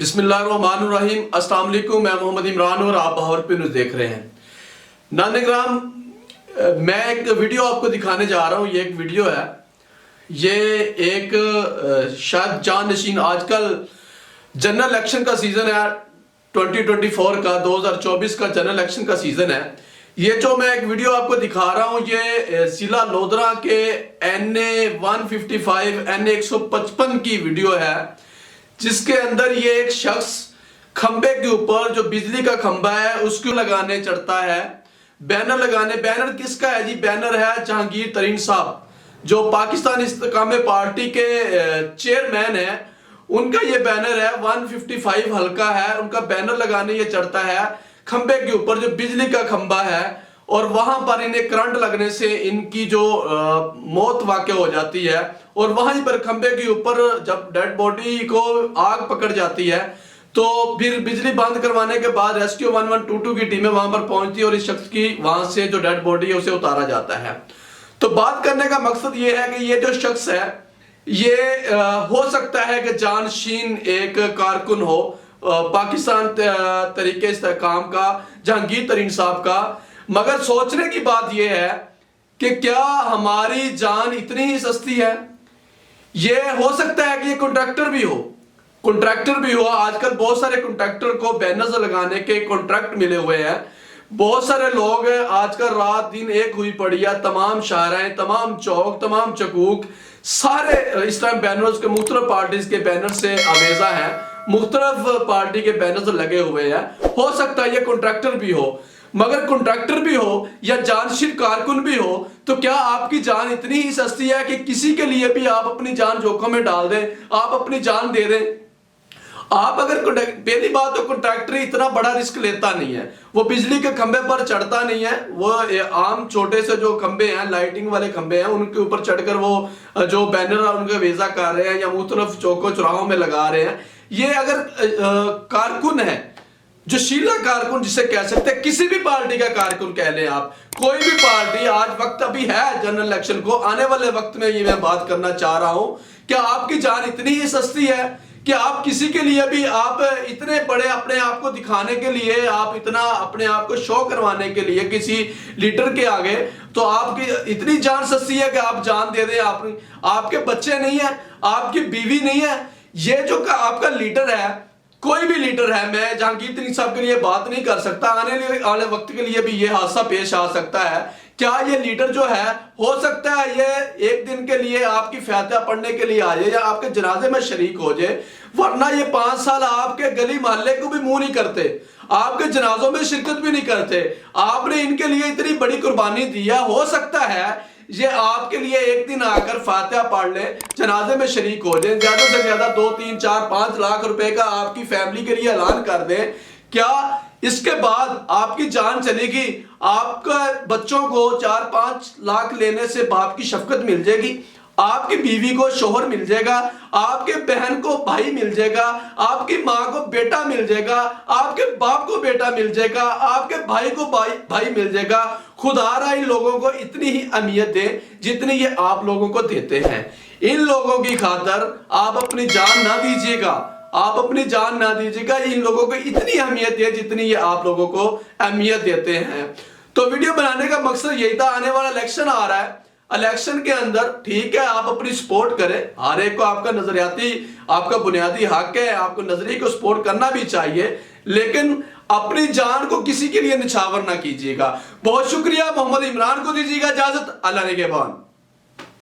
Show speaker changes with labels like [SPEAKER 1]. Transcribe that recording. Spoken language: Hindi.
[SPEAKER 1] बिस्मिल्लाहिर्रहमानिर्रहीम। अस्सलाम वालेकुम। मैं मोहम्मद इमरान और आप बहावलपुर न्यूज़ देख रहे हैं। नाज़रीन, मैं एक वीडियो आपको दिखाने जा रहा हूँ। ये एक वीडियो है, ये एक शायद जाननशीन, आजकल जनरल इलेक्शन का सीज़न है 2024 का, 2024 का जनरल इलेक्शन का सीज़न है। ये जो मैं एक वीडियो आपको दिखा रहा हूँ, ये जिला लोधरा के NA 155 NA 155 की वीडियो है, जिसके अंदर ये एक शख्स खंबे के ऊपर, जो बिजली का खंबा है उसको लगाने चढ़ता है, बैनर लगाने। बैनर किसका है जी? बैनर है जहांगीर तरीन साहब, जो पाकिस्तान इस्तेकाम पार्टी के चेयरमैन है। उनका ये बैनर है, 155 हल्का है, उनका बैनर लगाने ये चढ़ता है खंबे के ऊपर, जो बिजली का खंबा है। और वहां पर इन्हें करंट लगने से इनकी जो मौत वाक़ हो जाती है। और वहीं पर खंबे के ऊपर जब डेड बॉडी को आग पकड़ जाती है, तो फिर बिजली बंद करवाने के बाद रेस्क्यू 1122 की टीमें वहां पर पहुंचती है और इस शख्स की वहां से जो डेड बॉडी है उसे उतारा जाता है। तो बात करने का मकसद ये है कि ये जो शख्स है, ये हो सकता है कि जानशीन एक कारकुन हो पाकिस्तान तरीके इस्तेकाम का, जहांगीर तरीन साहब का। मगर सोचने की बात यह है कि क्या हमारी जान इतनी ही सस्ती है? ये हो सकता है कि ये कॉन्ट्रैक्टर भी हो। आजकल बहुत सारे कॉन्ट्रैक्टर को बैनर्स लगाने के कॉन्ट्रैक्ट मिले हुए हैं। बहुत सारे लोग आजकल रात दिन एक हुई पड़ी है, तमाम शाहराएं, तमाम चौक, तमाम चकूक, सारे इस टाइम बैनर्स के मुख्तलिफ पार्टीज के बैनर से आमेजा है, मुख्तलिफ पार्टी के बैनर्स लगे हुए हैं। हो सकता है ये कॉन्ट्रैक्टर भी हो। मगर कॉन्ट्रैक्टर भी हो या जानशीन कारकुन भी हो, तो क्या आपकी जान इतनी ही सस्ती है कि किसी के लिए भी आप अपनी जान जोखिम में डाल दें, आप अपनी जान दे दें? आप अगर पहली बात तो कॉन्ट्रैक्टर इतना बड़ा रिस्क लेता नहीं है, वो बिजली के खंबे पर चढ़ता नहीं है। वो आम छोटे से जो खंबे हैं, लाइटिंग वाले खंबे हैं, उनके ऊपर चढ़कर वो जो बैनर उनके वेजा कर रहे हैं या मुख्तलिफ चौकों चौराहों में लगा रहे हैं। ये अगर कारकुन है, जो शीला कारकुन जिसे कह सकते हैं, किसी भी पार्टी का कारकुन कह लें आप, कोई भी पार्टी, आज वक्त अभी है जनरल इलेक्शन को, आने वाले वक्त में ये मैं बात करना चाह रहा हूं, क्या आपकी जान इतनी ही सस्ती है कि आप किसी के लिए भी, आप इतने बड़े अपने आप को दिखाने के लिए, आप इतना अपने आप को शो करवाने के लिए किसी लीडर के आगे, तो आपकी इतनी जान सस्ती है कि आप जान दे दें? आपके बच्चे नहीं है, आपकी बीवी नहीं है, ये जो आपका लीडर है, कोई भी लीडर है, मैं जहांगीर तरीन साहब के लिए बात नहीं कर सकता, आने वाले वक्त के लिए भी ये हादसा पेश आ सकता है। क्या ये लीडर जो है, हो सकता है ये एक दिन के लिए आपकी फातिहा पढ़ने के लिए आ जाए या आपके जनाजे में शरीक हो जाए, वरना ये 5 साल आपके गली मोहल्ले को भी मुंह नहीं करते, आपके जनाजों में शिरकत भी नहीं करते। आपने इनके लिए इतनी बड़ी कुर्बानी दी है, हो सकता है ये आपके लिए एक दिन आकर फातिहा पढ़ ले, जनाजे में शरीक हो जाए, ज्यादा से ज्यादा 2, 3, 4, 5 लाख रुपए का आपकी फैमिली के लिए ऐलान कर दे। क्या इसके बाद आपकी जान चलेगी? आपका बच्चों को 4-5 लाख लेने से बाप की शफकत मिल जाएगी? आपकी बीवी को शोहर मिल जाएगा, आपके बहन को भाई मिल जाएगा, आपकी माँ को बेटा मिल जाएगा, आपके बाप को बेटा मिल जाएगा, आपके भाई को भाई मिल जाएगा। खुदारा इन लोगों को इतनी ही अहमियत दे जितनी ये आप लोगों को देते हैं। इन लोगों की खातर आप अपनी जान ना दीजिएगा, आप अपनी जान ना दीजिएगा। इन लोगों को इतनी अहमियत है जितनी ये आप लोगों को अहमियत देते हैं। तो वीडियो बनाने का मकसद यही था। आने वाला इलेक्शन आ रहा है, इलेक्शन के अंदर ठीक है आप अपनी सपोर्ट करें, हर एक को आपका नजरियाती, आपका बुनियादी हक है, आपको नजरिए को सपोर्ट करना भी चाहिए, लेकिन अपनी जान को किसी के लिए निछावर ना कीजिएगा। बहुत शुक्रिया। मोहम्मद इमरान को दीजिएगा इजाजत। अल्लाह निगहबान।